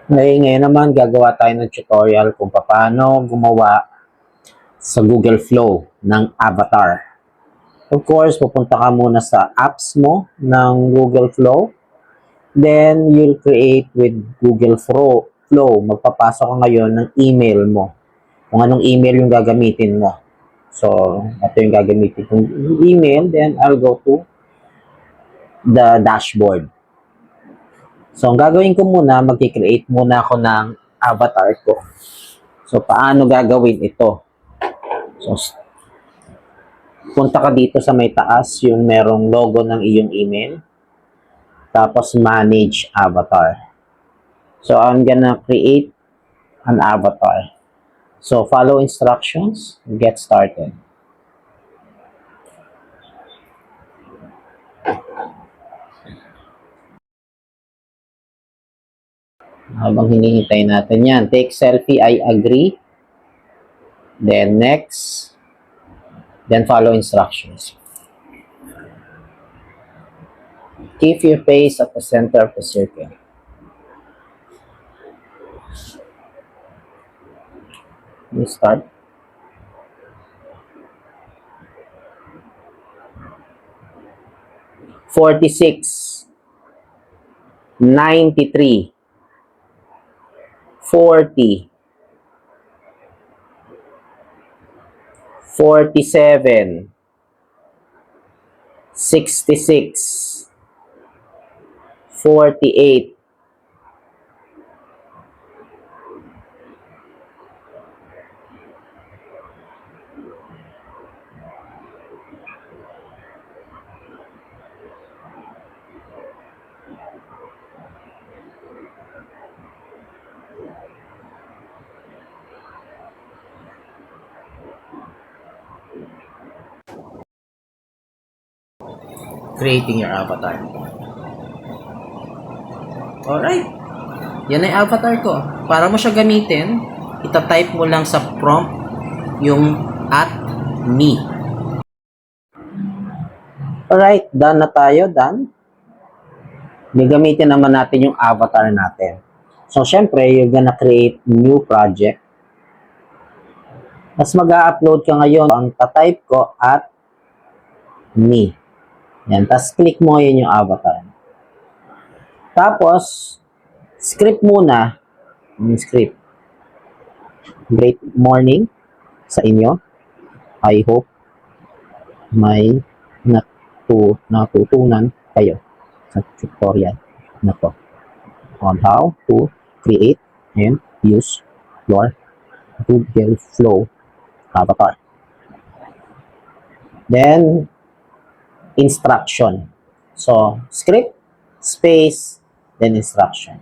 Ngayon naman gagawa tayo ng tutorial kung paano gumawa sa Google Flow ng avatar. Of course, pupunta ka muna sa apps mo ng Google Flow. Then, you'll create with Google Flow. Magpapasok ka ngayon ng email mo. Kung anong email yung gagamitin mo. So, ito yung gagamitin kong email. Then, I'll go to the dashboard. So, ang gagawin ko muna, mag-create muna ako ng avatar ko. So, paano gagawin ito? So, punta ka dito sa may taas, yung merong logo ng iyong email. Tapos, manage avatar. So, I'm gonna create an avatar. So, follow instructions, get started. Habang hinihintay natin yan. Take selfie, I agree. Then, next. Then, follow instructions. Keep your face at the center of the circle. You start. "46, 93, 40, 47, 66, 48, 'Creating your avatar. Alright. Yan ay avatar ko. Para mo siya gamitin, itatype mo lang sa prompt yung @me. Alright, done na tayo. Done. Gagamitin naman natin yung avatar natin. So, syempre, you're gonna create new project. Mas mag-a-upload ka ngayon. Ang tatype ko @me. Yan. Tapos, click mo yun yung avatar. Tapos, script muna. Script. Great morning sa inyo. I hope may natutunan kayo sa tutorial na to on how to create and use your Google Flow avatar. Then, instruction. So, script, space, then instruction.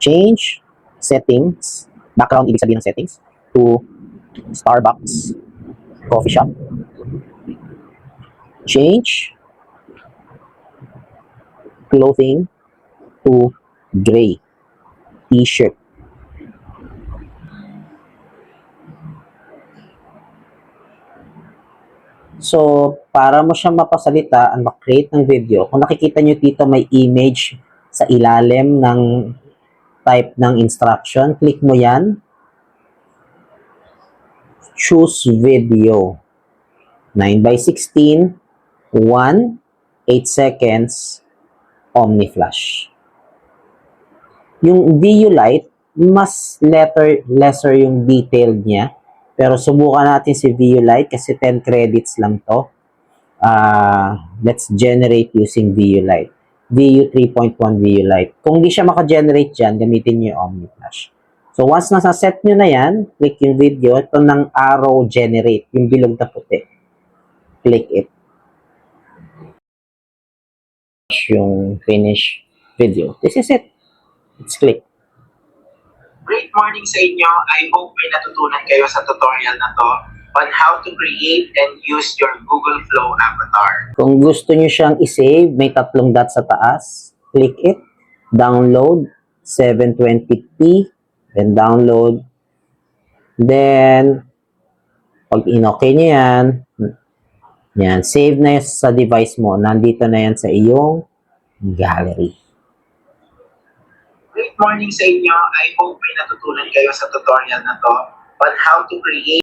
Change settings, background, ibig sabihin ng settings, to Starbucks coffee shop. Change clothing to gray t-shirt. So, para mo siya mapasalita at mag-create ng video, kung nakikita nyo dito may image sa ilalim ng type ng instruction, click mo yan. Choose video. 9:16, 1, 8 seconds, OmniFlash. Yung VU-Lite, mas lesser yung detailed niya. Pero subukan natin si VU-Lite kasi 10 credits lang to. Let's generate using VU-Lite. VU 3.1 VU-Lite. Kung di siya maka-generate dyan, gamitin nyo yung OmniFlash. So, once nasa-set nyo na yan, click yung video. Ito ng arrow generate, yung bilog na puti. Click it. Yung finish video. This is it. Let's click. Great morning sa inyo. I hope may natutunan kayo sa tutorial na to on how to create and use your Google Flow avatar. Kung gusto nyo siyang i-save, may 3 dots sa taas. Click it. Download. 720p. Then download. Then, pag in-okay nyo yan, save na yan sa device mo. Nandito na yan sa iyong gallery. Great morning sa inyo. I hope may natutunan kayo sa tutorial na to on how to create